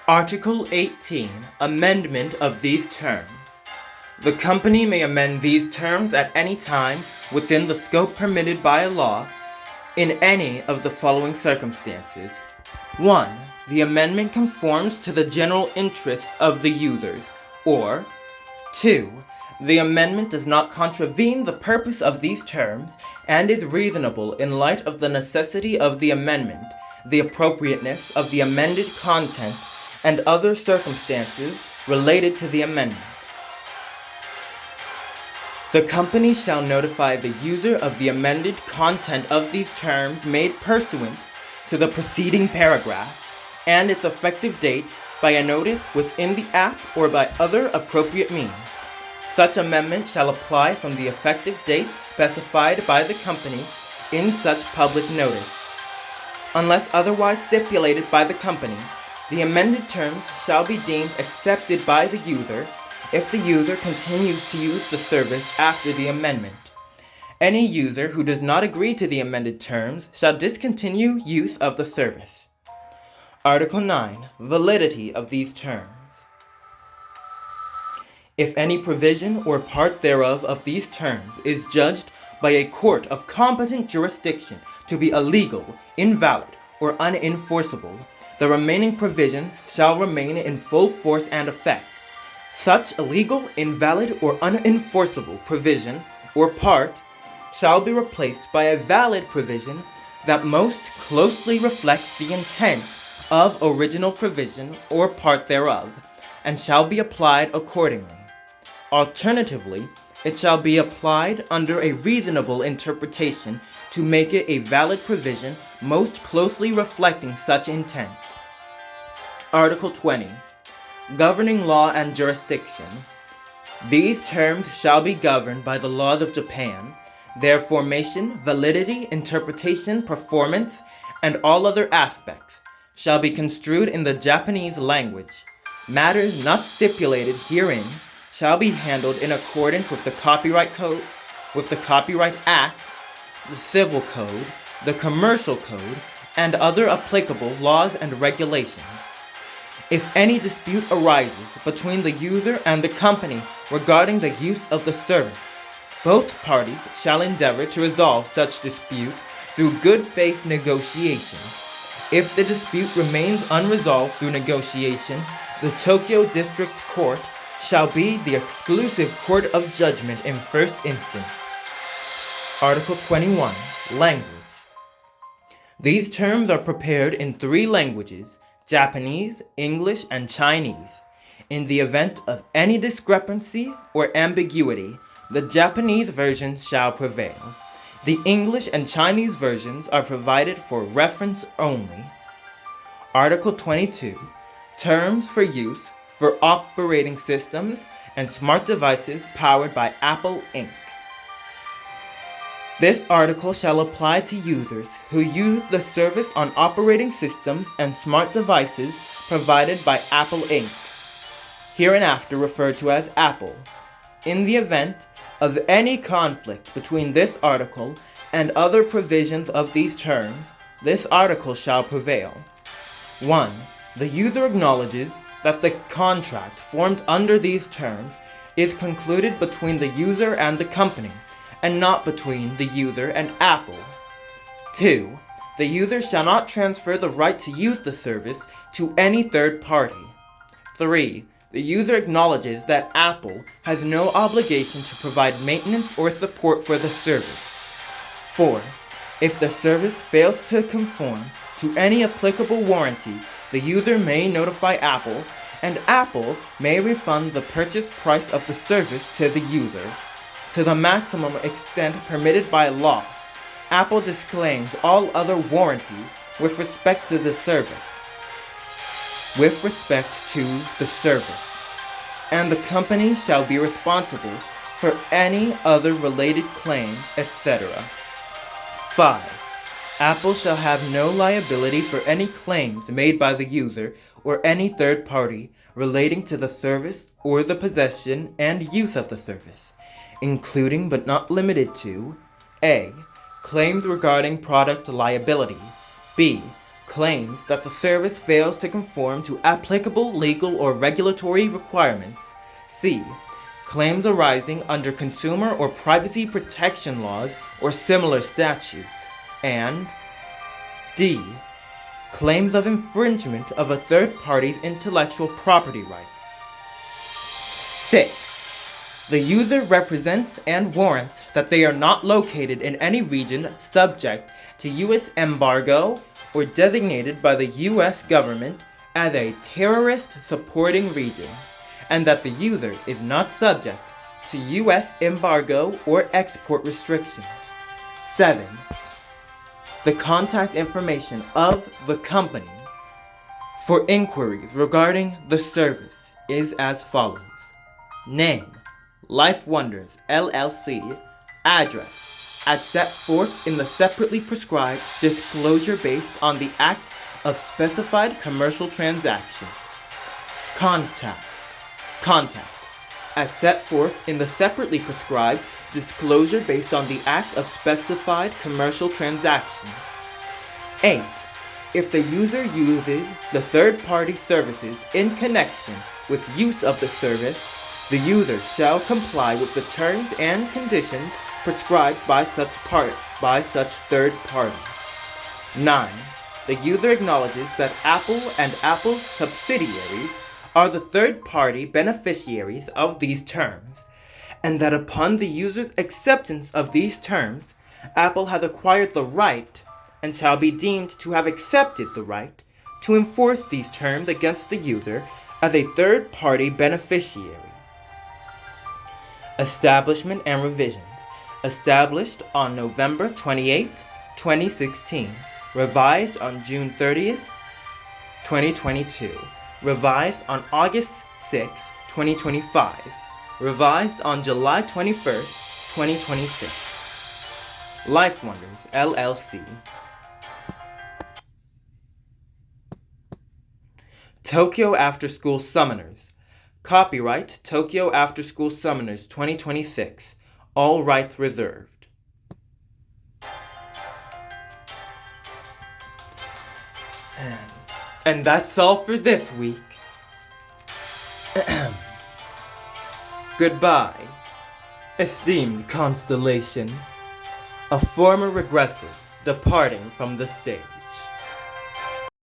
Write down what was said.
Article 18. Amendment of these terms. The company may amend these terms at any time within the scope permitted by a law in any of the following circumstances. 1. The amendment conforms to the general interest of the users, or 2. The amendment does not contravene the purpose of these terms and is reasonable in light of the necessity of the amendment, the appropriateness of the amended content, and other circumstances related to the amendment. The company shall notify the user of the amended content of these terms made pursuant to the preceding paragraph and its effective date by a notice within the app or by other appropriate means. Such amendment shall apply from the effective date specified by the company in such public notice. Unless otherwise stipulated by the company, the amended terms shall be deemed accepted by the user if the user continues to use the service after the amendment. Any user who does not agree to the amended terms shall discontinue use of the service. Article 9. Validity of these terms. If any provision or part thereof of these terms is judged by a court of competent jurisdiction to be illegal, invalid, or unenforceable, the remaining provisions shall remain in full force and effect. Such illegal, invalid, or unenforceable provision or part shall be replaced by a valid provision that most closely reflects the intent of original provision or part thereof, and shall be applied accordingly. Alternatively, it shall be applied under a reasonable interpretation to make it a valid provision most closely reflecting such intent. Article 20. Governing law and jurisdiction. These terms shall be governed by the laws of Japan. Their formation, validity, interpretation, performance, and all other aspects shall be construed in the Japanese language. Matters not stipulated herein shall be handled in accordance with the Copyright Code, with the Copyright Act, the Civil Code, the Commercial Code, and other applicable laws and regulations. If any dispute arises between the user and the company regarding the use of the service, both parties shall endeavor to resolve such dispute through good faith negotiations. If the dispute remains unresolved through negotiation, the Tokyo District Court shall be the exclusive court of judgment in first instance. Article 21. Language. These terms are prepared in 3 languages: Japanese, English, and Chinese. In the event of any discrepancy or ambiguity, the Japanese version shall prevail. The English and Chinese versions are provided for reference only. Article 22. Terms for use for operating systems and smart devices powered by Apple Inc. This article shall apply to users who use the service on operating systems and smart devices provided by Apple Inc., hereinafter referred to as Apple. In the event of any conflict between this article and other provisions of these terms, this article shall prevail. 1. The user acknowledges that the contract formed under these terms is concluded between the user and the company, and not between the user and Apple. 2. The user shall not transfer the right to use the service to any third party. 3. The user acknowledges that Apple has no obligation to provide maintenance or support for the service. 4. If the service fails to conform to any applicable warranty, the user may notify Apple, and Apple may refund the purchase price of the service to the user to the maximum extent permitted by law. Apple disclaims all other warranties with respect to the service. And the company shall be responsible for any other related claims, etc. 5. Apple shall have no liability for any claims made by the user or any third party relating to the service or the possession and use of the service, including but not limited to: A. Claims regarding product liability. B. Claims that the service fails to conform to applicable legal or regulatory requirements. C. Claims arising under consumer or privacy protection laws or similar statutes. And D. Claims of infringement of a third party's intellectual property rights. 6. The user represents and warrants that they are not located in any region subject to U.S. embargo or designated by the U.S. government as a terrorist supporting region, and that the user is not subject to U.S. embargo or export restrictions. 7. The contact information of the company for inquiries regarding the service is as follows. Name, Life Wonders, LLC. Address, as set forth in the separately prescribed disclosure based on the Act of Specified Commercial Transactions. Contact, as set forth in the separately prescribed disclosure based on the Act of Specified Commercial Transactions. 8. If the user uses the third-party services in connection with use of the service, the user shall comply with the terms and conditions prescribed by such third party. 9. The user acknowledges that Apple and Apple's subsidiaries are the third-party beneficiaries of these terms, and that upon the user's acceptance of these terms, Apple has acquired the right, and shall be deemed to have accepted the right, to enforce these terms against the user as a third-party beneficiary. Establishment and revisions. Established on November 28, 2016. Revised on June 30th, 2022. Revised on August 6, 2025. Revised on July 21st, 2026. Life Wonders, LLC. Tokyo Afterschool Summoners. Copyright Tokyo Afterschool Summoners 2026. All rights reserved. And that's all for this week. Goodbye, esteemed constellations. A former regressor departing from the stage.